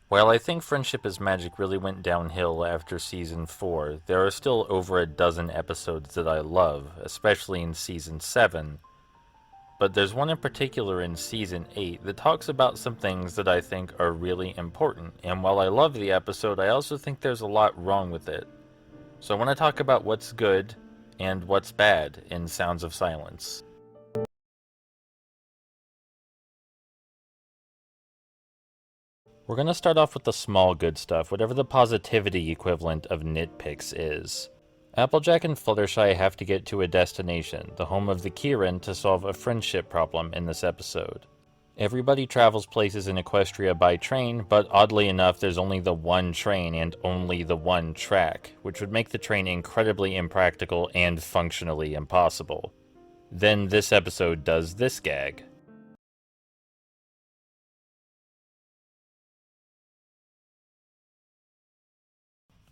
While I think Friendship is Magic really went downhill after Season 4, there are still over a dozen episodes that I love, especially in Season 7, but there's one in particular in Season 8 that talks about some things that I think are really important, and while I love the episode, I also think there's a lot wrong with it. So I want to talk about what's good and what's bad in Sounds of Silence. We're going to start off with the small good stuff, whatever the positivity equivalent of nitpicks is. Applejack and Fluttershy have to get to a destination, the home of the Kirin, to solve a friendship problem in this episode. Everybody travels places in Equestria by train, but oddly enough there's only the one train and only the one track, which would make the train incredibly impractical and functionally impossible. Then this episode does this gag.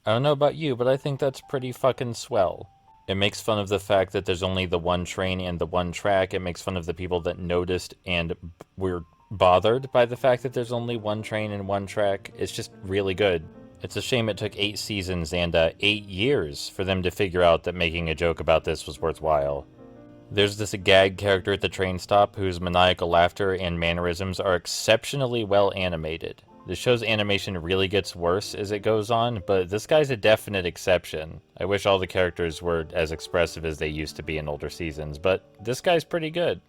I don't know about you, but I think that's pretty fucking swell. It makes fun of the fact that there's only the one train and the one track. It makes fun of the people that noticed and were bothered by the fact that there's only one train and one track. It's just really good. It's a shame it took 8 seasons and 8 years for them to figure out that making a joke about this was worthwhile. There's this gag character at the train stop whose maniacal laughter and mannerisms are exceptionally well animated. The show's animation really gets worse as it goes on, but this guy's a definite exception. I wish all the characters were as expressive as they used to be in older seasons, but this guy's pretty good.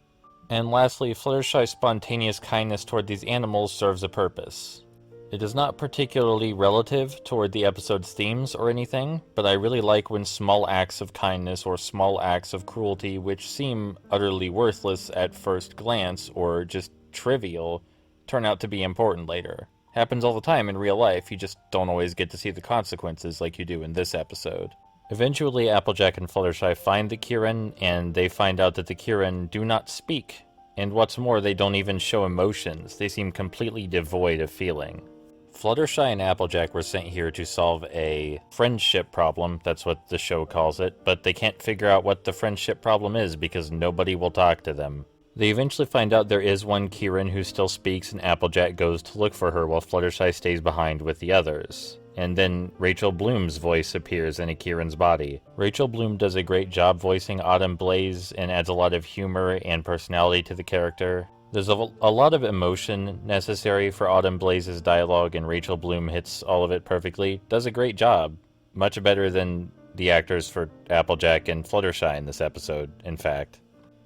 And lastly, Fluttershy's spontaneous kindness toward these animals serves a purpose. It is not particularly relative toward the episode's themes or anything, but I really like when small acts of kindness or small acts of cruelty, which seem utterly worthless at first glance or just trivial, turn out to be important later. Happens all the time in real life, you just don't always get to see the consequences like you do in this episode. Eventually, Applejack and Fluttershy find the Kirin, and they find out that the Kirin do not speak. And what's more, they don't even show emotions. They seem completely devoid of feeling. Fluttershy and Applejack were sent here to solve a friendship problem, that's what the show calls it, but they can't figure out what the friendship problem is because nobody will talk to them. They eventually find out there is one Kirin who still speaks, and Applejack goes to look for her while Fluttershy stays behind with the others. And then Rachel Bloom's voice appears in a Kirin's body. Rachel Bloom does a great job voicing Autumn Blaze and adds a lot of humor and personality to the character. There's a lot of emotion necessary for Autumn Blaze's dialogue, and Rachel Bloom hits all of it perfectly. Does a great job. Much better than the actors for Applejack and Fluttershy in this episode, in fact.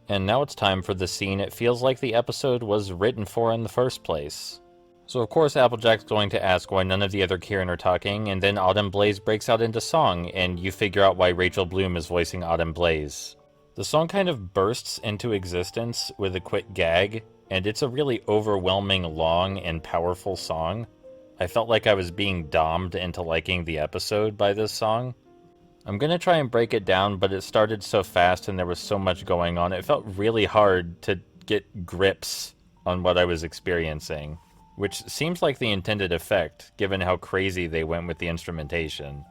And now it's time for the scene it feels like the episode was written for in the first place. So of course Applejack's going to ask why none of the other Kirin are talking, and then Autumn Blaze breaks out into song, and you figure out why Rachel Bloom is voicing Autumn Blaze. The song kind of bursts into existence with a quick gag, and it's a really overwhelming, long, and powerful song. I felt like I was being dommed into liking the episode by this song. I'm gonna try and break it down, but it started so fast and there was so much going on, it felt really hard to get grips on what I was experiencing, which seems like the intended effect, given how crazy they went with the instrumentation.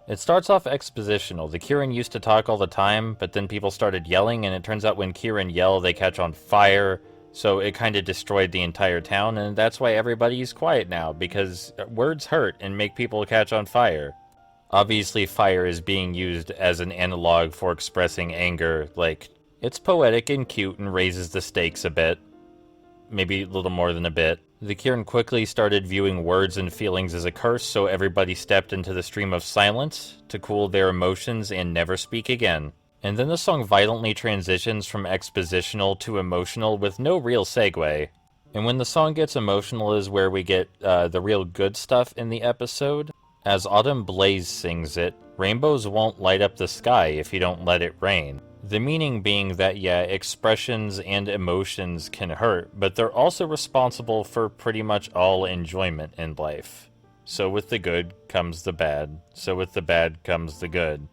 It starts off expositional. The Kirin used to talk all the time, but then people started yelling, and it turns out when Kirin yell, they catch on fire, so it kind of destroyed the entire town, and that's why everybody's quiet now, because words hurt and make people catch on fire. Obviously, fire is being used as an analog for expressing anger, like, it's poetic and cute and raises the stakes a bit. Maybe a little more than a bit. The Kirin quickly started viewing words and feelings as a curse, so everybody stepped into the stream of silence to cool their emotions and never speak again. And then the song violently transitions from expositional to emotional with no real segue. And when the song gets emotional is where we get the real good stuff in the episode. As Autumn Blaze sings it, rainbows won't light up the sky if you don't let it rain. The meaning being that, yeah, expressions and emotions can hurt, but they're also responsible for pretty much all enjoyment in life. So with the good comes the bad, so with the bad comes the good.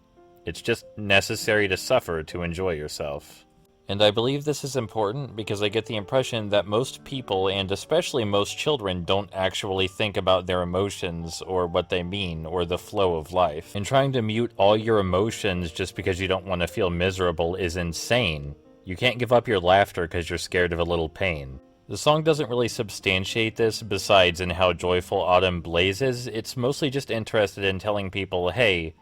It's just necessary to suffer to enjoy yourself. And I believe this is important because I get the impression that most people, and especially most children, don't actually think about their emotions or what they mean or the flow of life. And trying to mute all your emotions just because you don't want to feel miserable is insane. You can't give up your laughter because you're scared of a little pain. The song doesn't really substantiate this, besides in how joyful Autumn Blaze is. It's mostly just interested in telling people, hey,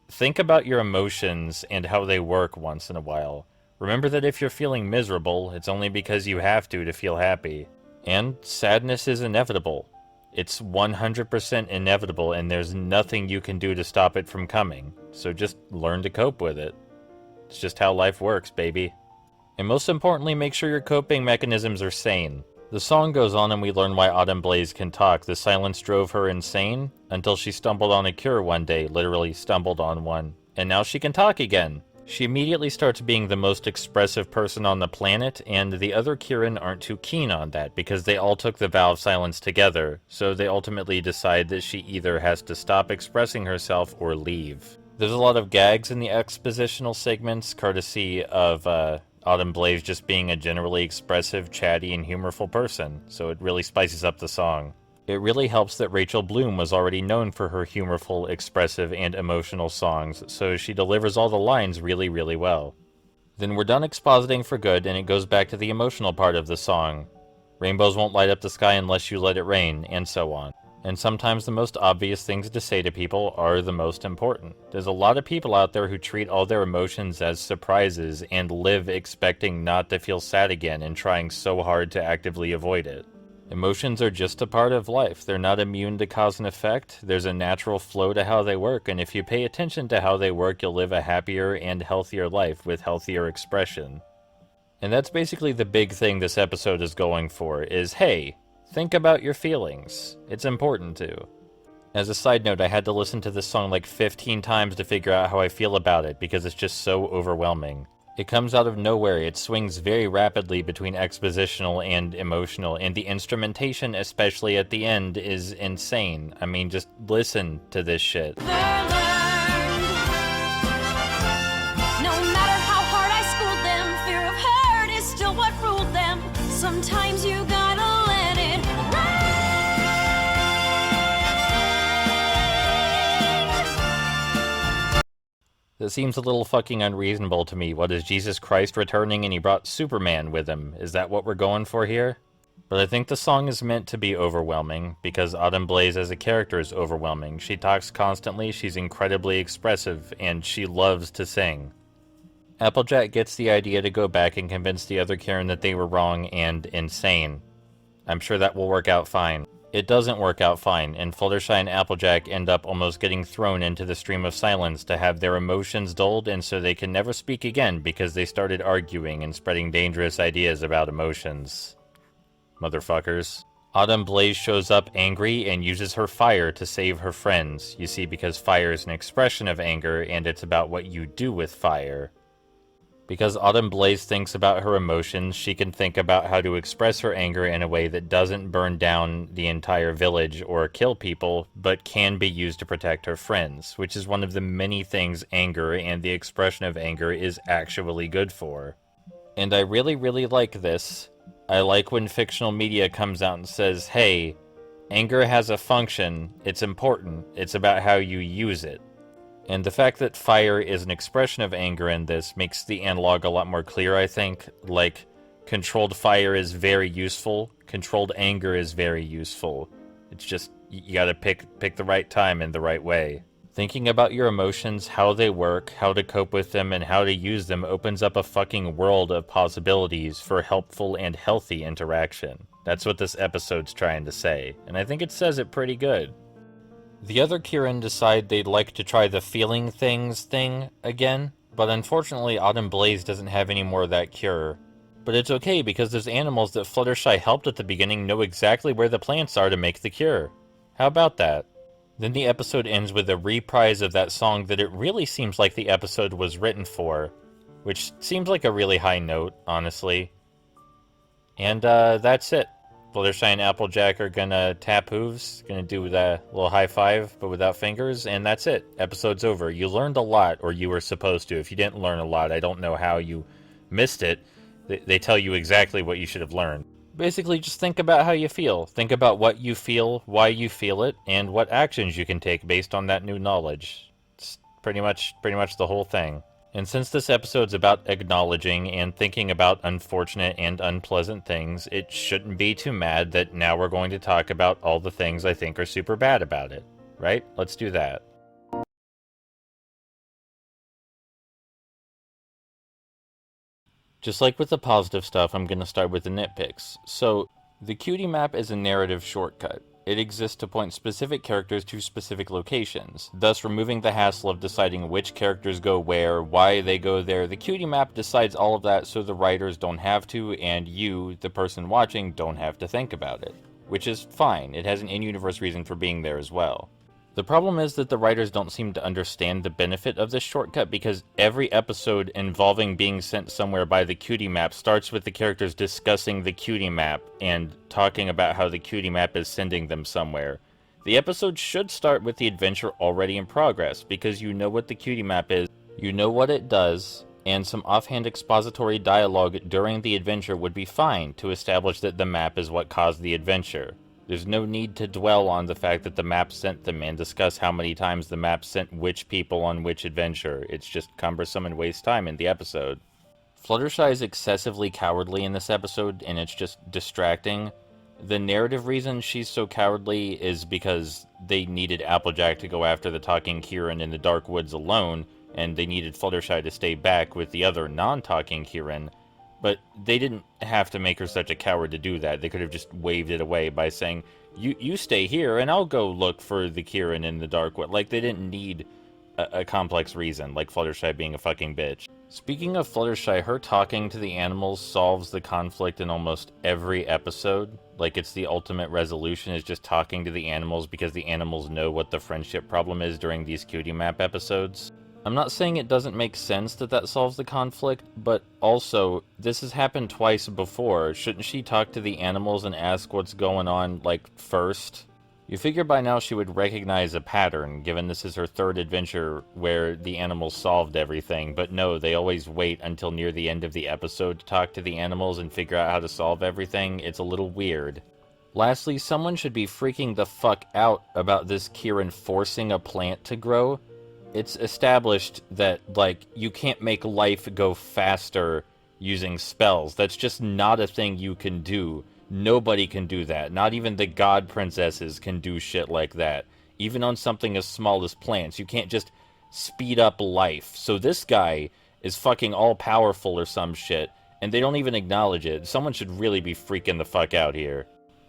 think about your emotions and how they work once in a while. Remember that if you're feeling miserable, it's only because you have to feel happy. And sadness is inevitable. It's 100% inevitable, and there's nothing you can do to stop it from coming. So just learn to cope with it. It's just how life works, baby. And most importantly, make sure your coping mechanisms are sane. The song goes on and we learn why Autumn Blaze can talk. The silence drove her insane until she stumbled on a cure one day, literally stumbled on one. And now she can talk again. She immediately starts being the most expressive person on the planet, and the other Kirin aren't too keen on that because they all took the vow of silence together, so they ultimately decide that she either has to stop expressing herself or leave. There's a lot of gags in the expositional segments, courtesy of Autumn Blaze just being a generally expressive, chatty, and humorful person, so it really spices up the song. It really helps that Rachel Bloom was already known for her humorful, expressive, and emotional songs, so she delivers all the lines really, really well. Then we're done expositing for good, and it goes back to the emotional part of the song. Rainbows won't light up the sky unless you let it rain, and so on. And sometimes the most obvious things to say to people are the most important. There's a lot of people out there who treat all their emotions as surprises and live expecting not to feel sad again and trying so hard to actively avoid it. Emotions are just a part of life. They're not immune to cause and effect. There's a natural flow to how they work, and if you pay attention to how they work, you'll live a happier and healthier life with healthier expression. And that's basically the big thing this episode is going for, is hey, think about your feelings. It's important to. As a side note, I had to listen to this song like 15 times to figure out how I feel about it, because it's just so overwhelming. It comes out of nowhere, it swings very rapidly between expositional and emotional, and the instrumentation, especially at the end, is insane. I mean, just listen to this shit. No matter how hard I schooled them, fear of hurt is still what ruled them. Sometimes you gotta let it rain. That seems a little fucking unreasonable to me. What, is Jesus Christ returning and he brought Superman with him? Is that what we're going for here? But I think the song is meant to be overwhelming, because Autumn Blaze as a character is overwhelming. She talks constantly, she's incredibly expressive, and she loves to sing. Applejack gets the idea to go back and convince the other Karen that they were wrong and insane. I'm sure that will work out fine. It doesn't work out fine, and Fluttershy and Applejack end up almost getting thrown into the stream of silence to have their emotions dulled, and so they can never speak again because they started arguing and spreading dangerous ideas about emotions. Motherfuckers. Autumn Blaze shows up angry and uses her fire to save her friends. You see, because fire is an expression of anger, and it's about what you do with fire. Because Autumn Blaze thinks about her emotions, she can think about how to express her anger in a way that doesn't burn down the entire village or kill people, but can be used to protect her friends, which is one of the many things anger and the expression of anger is actually good for. And I really, really like this. I like when fictional media comes out and says, hey, anger has a function, it's important, it's about how you use it. And the fact that fire is an expression of anger in this makes the analog a lot more clear, I think. Like, controlled fire is very useful, controlled anger is very useful. It's just, you gotta pick the right time and the right way. Thinking about your emotions, how they work, how to cope with them, and how to use them opens up a fucking world of possibilities for helpful and healthy interaction. That's what this episode's trying to say, and I think it says it pretty good. The other Kirin decide they'd like to try the feeling things thing again, but unfortunately Autumn Blaze doesn't have any more of that cure. But it's okay, because those animals that Fluttershy helped at the beginning know exactly where the plants are to make the cure. How about that? Then the episode ends with a reprise of that song that it really seems like the episode was written for, which seems like a really high note, honestly. And that's it. Fluttershy and Applejack are gonna tap hooves, gonna do that little high five, but without fingers, and that's it. Episode's over. You learned a lot, or you were supposed to. If you didn't learn a lot, I don't know how you missed it. They tell you exactly what you should have learned. Basically, just think about how you feel. Think about what you feel, why you feel it, and what actions you can take based on that new knowledge. It's pretty much the whole thing. And since this episode's about acknowledging and thinking about unfortunate and unpleasant things, it shouldn't be too mad that now we're going to talk about all the things I think are super bad about it. Right? Let's do that. Just like with the positive stuff, I'm going to start with the nitpicks. So, the cutie map is a narrative shortcut. It exists to point specific characters to specific locations, thus removing the hassle of deciding which characters go where, why they go there. The cutie map decides all of that so the writers don't have to, and you, the person watching, don't have to think about it. Which is fine, it has an in-universe reason for being there as well. The problem is that the writers don't seem to understand the benefit of this shortcut because every episode involving being sent somewhere by the cutie map starts with the characters discussing the cutie map and talking about how the cutie map is sending them somewhere. The episode should start with the adventure already in progress because you know what the cutie map is, you know what it does, and some offhand expository dialogue during the adventure would be fine to establish that the map is what caused the adventure. There's no need to dwell on the fact that the map sent them and discuss how many times the map sent which people on which adventure. It's just cumbersome and wastes time in the episode. Fluttershy is excessively cowardly in this episode, and it's just distracting. The narrative reason she's so cowardly is because they needed Applejack to go after the talking Kieran in the dark woods alone, and they needed Fluttershy to stay back with the other non-talking Kieran. But they didn't have to make her such a coward to do that. They could have just waved it away by saying, you stay here and I'll go look for the Kieran in the dark wood. Like, they didn't need a complex reason, like Fluttershy being a fucking bitch. Speaking of Fluttershy, her talking to the animals solves the conflict in almost every episode. Like, it's the ultimate resolution, is just talking to the animals because the animals know what the friendship problem is during these cutie map episodes. I'm not saying it doesn't make sense that that solves the conflict, but also, this has happened twice before. Shouldn't she talk to the animals and ask what's going on, like, first? You figure by now she would recognize a pattern, given this is her third adventure where the animals solved everything, but no, they always wait until near the end of the episode to talk to the animals and figure out how to solve everything. It's a little weird. Lastly, someone should be freaking the fuck out about this Kieran forcing a plant to grow. It's established that, like, you can't make life go faster using spells. That's just not a thing you can do. Nobody can do that. Not even the god princesses can do shit like that. Even on something as small as plants. You can't just speed up life. So this guy is fucking all-powerful or some shit, and they don't even acknowledge it. Someone should really be freaking the fuck out here.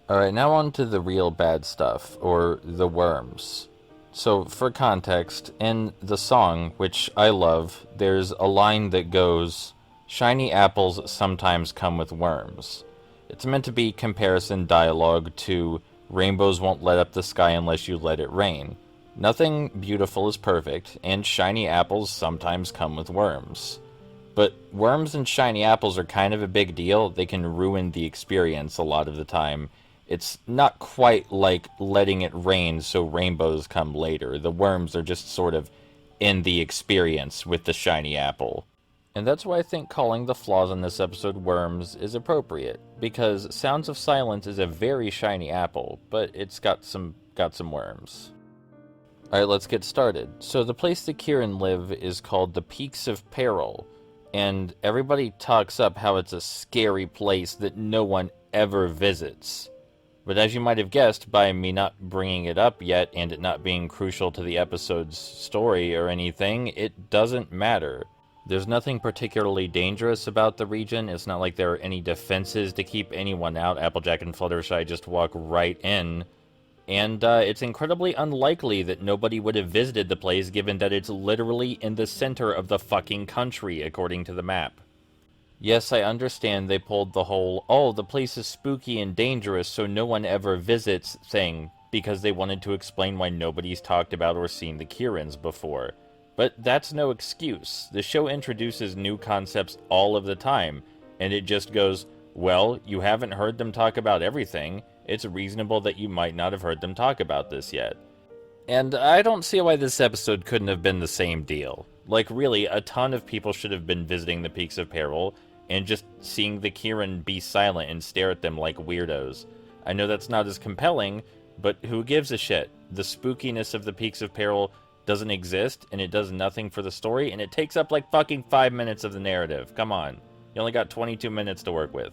Alright, now on to the real bad stuff, or the worms. So, for context, in the song, which I love, there's a line that goes, "Shiny apples sometimes come with worms." It's meant to be comparison dialogue to "Rainbows won't let up the sky unless you let it rain." Nothing beautiful is perfect, and shiny apples sometimes come with worms. But worms and shiny apples are kind of a big deal. They can ruin the experience a lot of the time. It's not quite like letting it rain so rainbows come later. The worms are just sort of in the experience with the shiny apple. And that's why I think calling the flaws in this episode worms is appropriate, because Sounds of Silence is a very shiny apple, but it's got some worms. Alright, let's get started. So the place that Kieran live is called the Peaks of Peril, and everybody talks up how it's a scary place that no one ever visits. But as you might have guessed by me not bringing it up yet and it not being crucial to the episode's story or anything, it doesn't matter. There's nothing particularly dangerous about the region. It's not like there are any defenses to keep anyone out. Applejack and Fluttershy just walk right in. And it's incredibly unlikely that nobody would have visited the place given that it's literally in the center of the fucking country, according to the map. Yes, I understand they pulled the whole, "oh, the place is spooky and dangerous so no one ever visits" thing, because they wanted to explain why nobody's talked about or seen the Kierans before. But that's no excuse. The show introduces new concepts all of the time, and it just goes, well, you haven't heard them talk about everything. It's reasonable that you might not have heard them talk about this yet. And I don't see why this episode couldn't have been the same deal. Like, really, a ton of people should have been visiting the Peaks of Peril, and just seeing the Kieran be silent and stare at them like weirdos. I know that's not as compelling, but who gives a shit? The spookiness of the Peaks of Peril doesn't exist, and it does nothing for the story, and it takes up like fucking 5 minutes of the narrative. Come on. You only got 22 minutes to work with.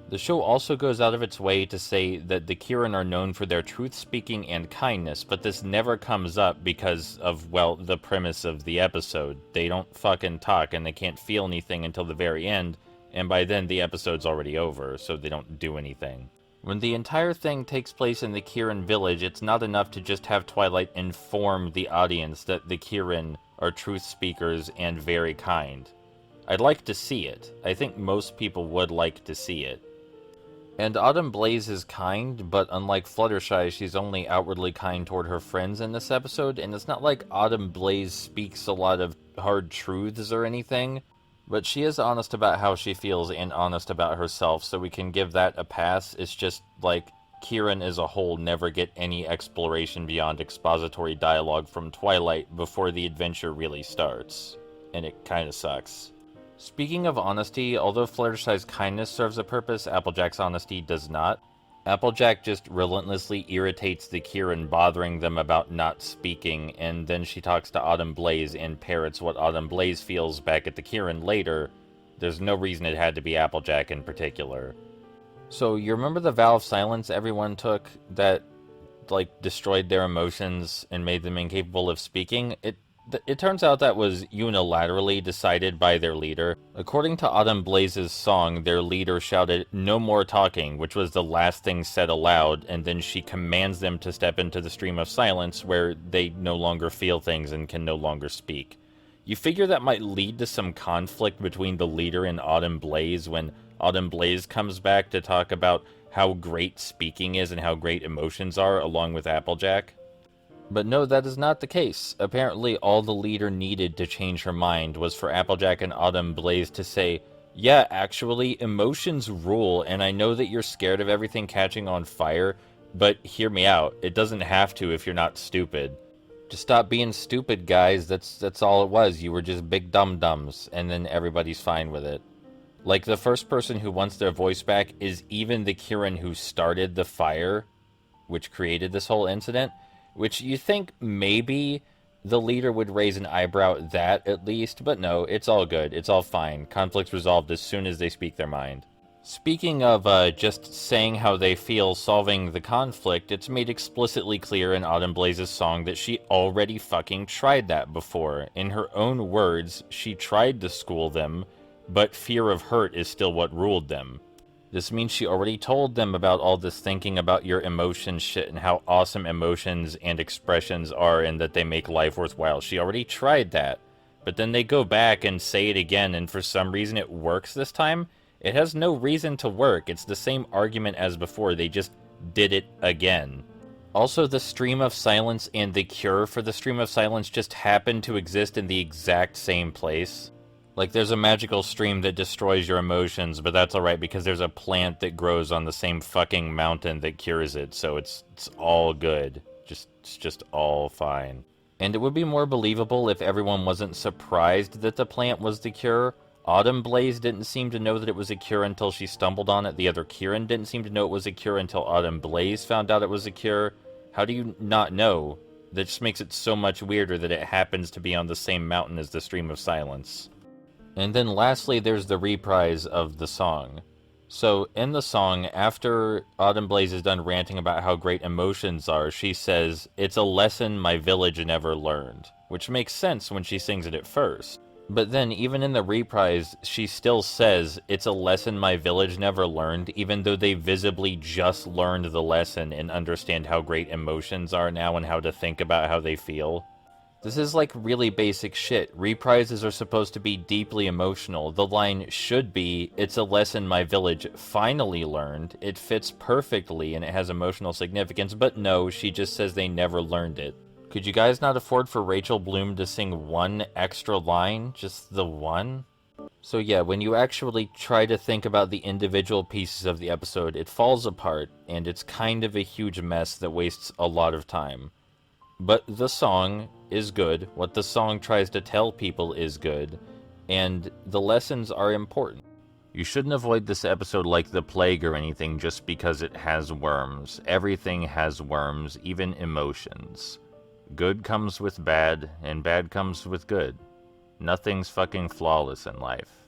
The show also goes out of its way to say that the Kirin are known for their truth-speaking and kindness, but this never comes up because of, well, the premise of the episode. They don't fucking talk, and they can't feel anything until the very end, and by then the episode's already over, so they don't do anything. When the entire thing takes place in the Kirin village, it's not enough to just have Twilight inform the audience that the Kirin are truth speakers and very kind. I'd like to see it. I think most people would like to see it. And Autumn Blaze is kind, but unlike Fluttershy, she's only outwardly kind toward her friends in this episode, and it's not like Autumn Blaze speaks a lot of hard truths or anything, but she is honest about how she feels and honest about herself, so we can give that a pass. It's just, like, Kirin as a whole never get any exploration beyond expository dialogue from Twilight before the adventure really starts, and it kinda sucks. Speaking of honesty, although Fluttershy's kindness serves a purpose, Applejack's honesty does not. Applejack just relentlessly irritates the Kirin, bothering them about not speaking, and then she talks to Autumn Blaze and parrots what Autumn Blaze feels back at the Kirin later. There's no reason it had to be Applejack in particular. So, you remember the vow of silence everyone took that, like, destroyed their emotions and made them incapable of speaking? It turns out that was unilaterally decided by their leader. According to Autumn Blaze's song, their leader shouted, "No more talking," which was the last thing said aloud, and then she commands them to step into the stream of silence where they no longer feel things and can no longer speak. You figure that might lead to some conflict between the leader and Autumn Blaze when Autumn Blaze comes back to talk about how great speaking is and how great emotions are, along with Applejack. But no, that is not the case. Apparently, all the leader needed to change her mind was for Applejack and Autumn Blaze to say, "Yeah, actually, emotions rule, and I know that you're scared of everything catching on fire, but hear me out. It doesn't have to if you're not stupid. Just stop being stupid, guys. That's all it was. You were just big dum-dums," and then everybody's fine with it. Like, the first person who wants their voice back is even the Kirin who started the fire, which created this whole incident. Which you think maybe the leader would raise an eyebrow at that, at least, but no, it's all good, it's all fine. Conflict's resolved as soon as they speak their mind. Speaking of just saying how they feel solving the conflict, it's made explicitly clear in Autumn Blaze's song that she already fucking tried that before. In her own words, she tried to school them, but fear of hurt is still what ruled them. This means she already told them about all this thinking about your emotions shit and how awesome emotions and expressions are and that they make life worthwhile. She already tried that. But then they go back and say it again, and for some reason it works this time. It has no reason to work. It's the same argument as before. They just did it again. Also, the stream of silence and the cure for the stream of silence just happen to exist in the exact same place. Like, there's a magical stream that destroys your emotions, but that's alright because there's a plant that grows on the same fucking mountain that cures it, so it's all good. It's just all fine. And it would be more believable if everyone wasn't surprised that the plant was the cure. Autumn Blaze didn't seem to know that it was a cure until she stumbled on it. The other Kirin didn't seem to know it was a cure until Autumn Blaze found out it was a cure. How do you not know? That just makes it so much weirder that it happens to be on the same mountain as the stream of silence. And then lastly, there's the reprise of the song. So, in the song, after Autumn Blaze is done ranting about how great emotions are, she says, "It's a lesson my village never learned," which makes sense when she sings it at first. But then, even in the reprise, she still says, "It's a lesson my village never learned," even though they visibly just learned the lesson and understand how great emotions are now and how to think about how they feel. This is like really basic shit. Reprises are supposed to be deeply emotional. The line should be, "It's a lesson my village finally learned." It fits perfectly and it has emotional significance, but no, she just says they never learned it. Could you guys not afford for Rachel Bloom to sing one extra line? Just the one? So yeah, when you actually try to think about the individual pieces of the episode, it falls apart, and it's kind of a huge mess that wastes a lot of time. But the song is good, what the song tries to tell people is good, and the lessons are important. You shouldn't avoid this episode like the plague or anything just because it has worms. Everything has worms, even emotions. Good comes with bad, and bad comes with good. Nothing's fucking flawless in life.